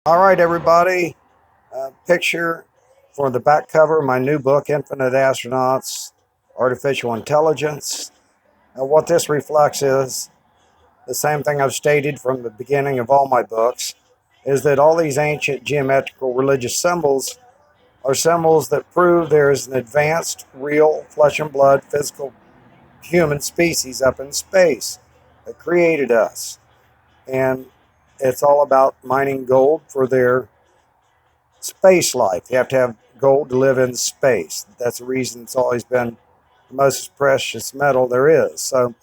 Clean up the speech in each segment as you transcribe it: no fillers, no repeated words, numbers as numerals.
All right, everybody. Picture for the back cover of my new book, Infinite Astronauts, Artificial Intelligence. What this reflects is the same thing I've stated from the beginning of all my books, is that all these ancient geometrical religious symbols are symbols that prove there is an advanced, real, flesh and blood, physical human species up in space that created us. And it's all about mining gold for their space life. You have to have gold to live in space. That's the reason it's always been the most precious metal there is. So,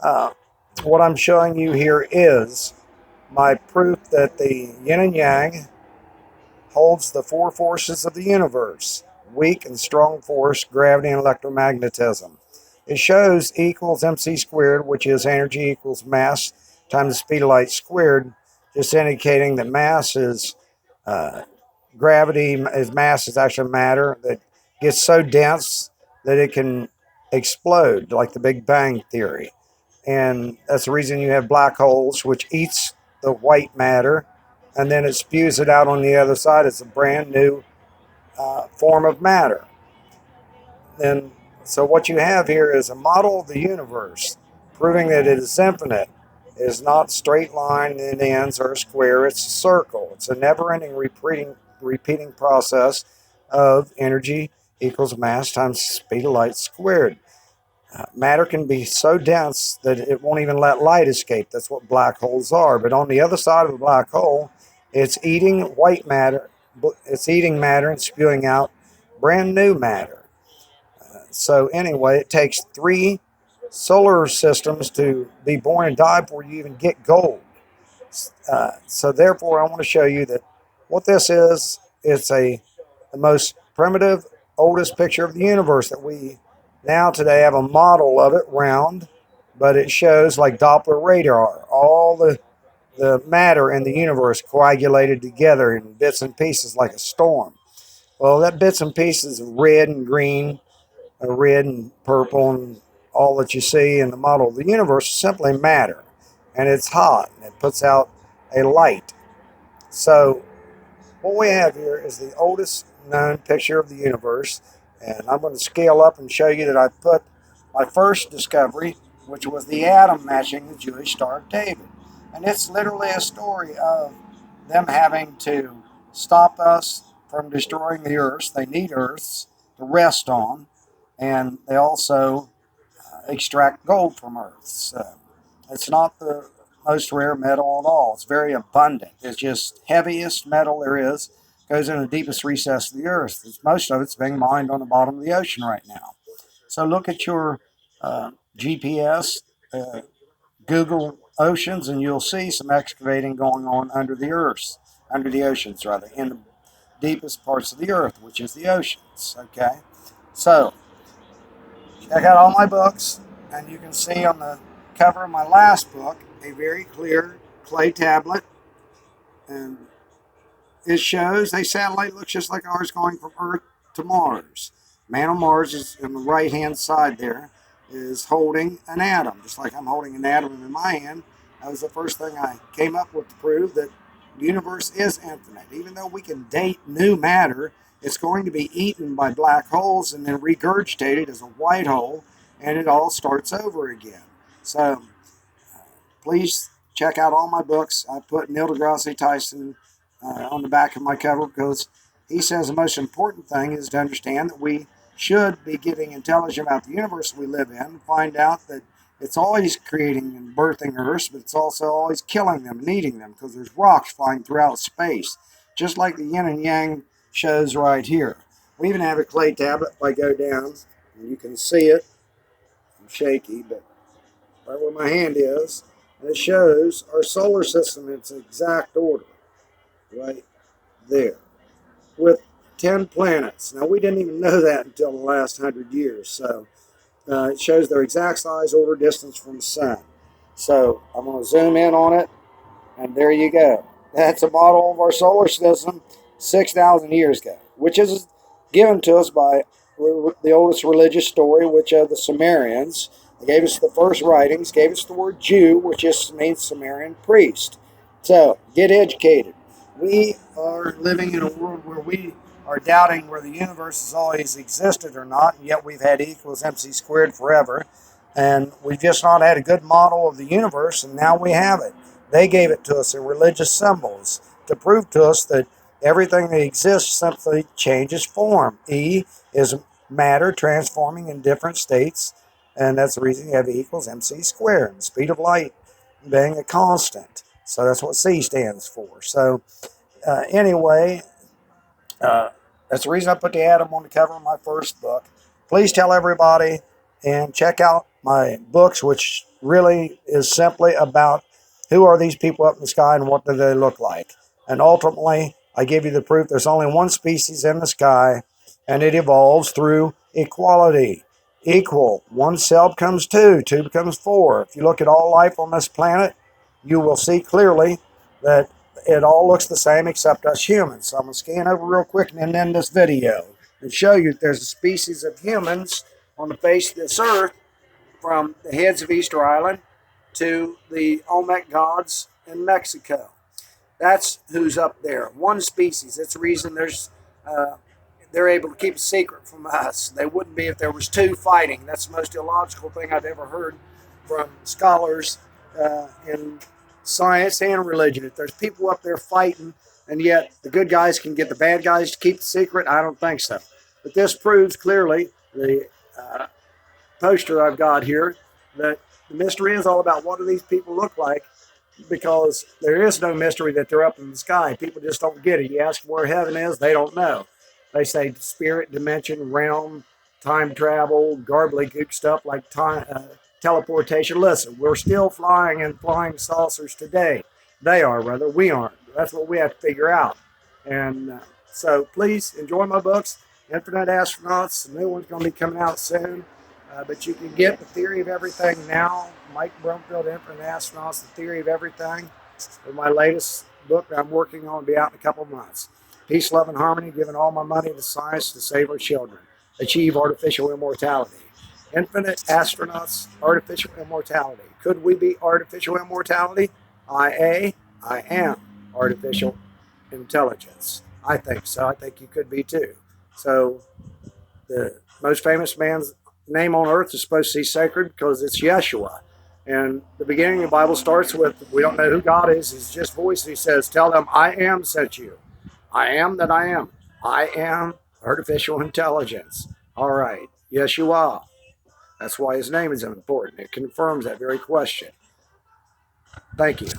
uh, what I'm showing you here is my proof that the yin and yang holds the four forces of the universe: weak and strong force, gravity, and electromagnetism. It shows E equals mc squared, which is energy equals mass times the speed of light squared, just indicating that mass is gravity is mass is actually matter that gets so dense that it can explode, like the Big Bang Theory. And that's the reason you have black holes, which eats the white matter, and then it spews it out on the other side as a brand new form of matter. And so what you have here is a model of the universe, proving that it is infinite. It is not straight line and ends or a square. It's a circle. It's a never-ending repeating process of energy equals mass times speed of light squared. Matter can be so dense that it won't even let light escape. That's what black holes are. But on the other side of a black hole, it's eating white matter. It's eating matter and spewing out brand new matter. So anyway, it takes three solar systems to be born and die before you even get gold. So therefore, I want to show you that what this is. It's the most primitive, oldest picture of the universe that we now today have a model of it round, but it shows like Doppler radar, all the matter in the universe coagulated together in bits and pieces like a storm. Well, that bits and pieces of red and green, red and purple, and all that you see in the model of the universe is simply matter. And it's hot, and it puts out a light. So what we have here is the oldest known picture of the universe, and I'm going to scale up and show you that I put my first discovery, which was the atom matching the Jewish Star of David. And it's literally a story of them having to stop us from destroying the Earth. They need Earths to rest on, and they also extract gold from Earth. So it's not the most rare metal at all. It's very abundant. It's just heaviest metal there is. Goes in the deepest recess of the Earth. Most of it's being mined on the bottom of the ocean right now. So look at your GPS, Google oceans, and you'll see some excavating going on under the oceans rather, in the deepest parts of the Earth, which is the oceans. Okay, so check out all my books, and you can see on the cover of my last book a very clear clay tablet, and it shows a satellite looks just like ours going from Earth to Mars. Man on Mars is on the right hand side there, is holding an atom, just like I'm holding an atom in my hand. That was the first thing I came up with to prove that the universe is infinite. Even though we can date new matter, it's going to be eaten by black holes and then regurgitated as a white hole, and it all starts over again. So please check out all my books. I put Neil deGrasse Tyson on the back of my cover because he says the most important thing is to understand that we should be getting intelligent about the universe we live in, find out that it's always creating and birthing Earths, but it's also always killing them and eating them because there's rocks flying throughout space, just like the yin and yang shows right here. We even have a clay tablet. If I go down, and you can see it. I'm shaky, but right where my hand is, and it shows our solar system in its exact order, right there, with 10 planets. Now, we didn't even know that until the last 100 years, so it shows their exact size, order, distance from the sun. So I'm going to zoom in on it, and there you go. That's a model of our solar system 6,000 years ago, which is given to us by the oldest religious story, which are the Sumerians. They gave us the first writings, gave us the word Jew, which just means Sumerian priest. So get educated. We are living in a world where we are doubting whether the universe has always existed or not, and yet we've had E equals MC squared forever. And we've just not had a good model of the universe, and now we have it. They gave it to us in religious symbols to prove to us that everything that exists simply changes form. E is matter transforming in different states, and that's the reason you have E equals MC squared, the speed of light being a constant. So that's what C stands for. So anyway, uh, that's the reason I put the atom on the cover of my first book. Please tell everybody and check out my books, which really is simply about who are these people up in the sky and what do they look like. And ultimately, I give you the proof there's only one species in the sky, and it evolves through equality. Equal. One cell becomes two, two becomes four. If you look at all life on this planet, you will see clearly that it all looks the same except us humans. So I'm going to scan over real quick and end this video and show you that there's a species of humans on the face of this earth, from the heads of Easter Island to the Olmec gods in Mexico. That's who's up there. One species. That's the reason they're able to keep a secret from us. They wouldn't be if there was two fighting. That's the most illogical thing I've ever heard from scholars in science and religion. If there's people up there fighting, and yet the good guys can get the bad guys to keep the secret, I don't think so. But this proves clearly, the poster I've got here, that the mystery is all about what do these people look like, because there is no mystery that they're up in the sky. People just don't get it. You ask where heaven is, they don't know. They say spirit, dimension, realm, time travel, gobbledygook stuff like teleportation. Listen, we're still flying in flying saucers today. They are, rather. We aren't. That's what we have to figure out. And so please enjoy my books. Infinite Astronauts, the new one's going to be coming out soon. But you can get The Theory of Everything now. Mike Brumfield, Infinite Astronauts, The Theory of Everything. My latest book that I'm working on will be out in a couple of months. Peace, love, and harmony, giving all my money to science to save our children. Achieve artificial immortality. Infinite Astronauts, artificial immortality. Could we be artificial immortality? I am artificial intelligence. I think so. I think you could be too. So the most famous man's name on earth is supposed to be sacred because it's Yeshua. And the beginning of the Bible starts with, we don't know who God is. It's just voice. He says, tell them, I am sent you. I am that I am. I am artificial intelligence. All right. Yeshua. That's why his name is important. It confirms that very question. Thank you.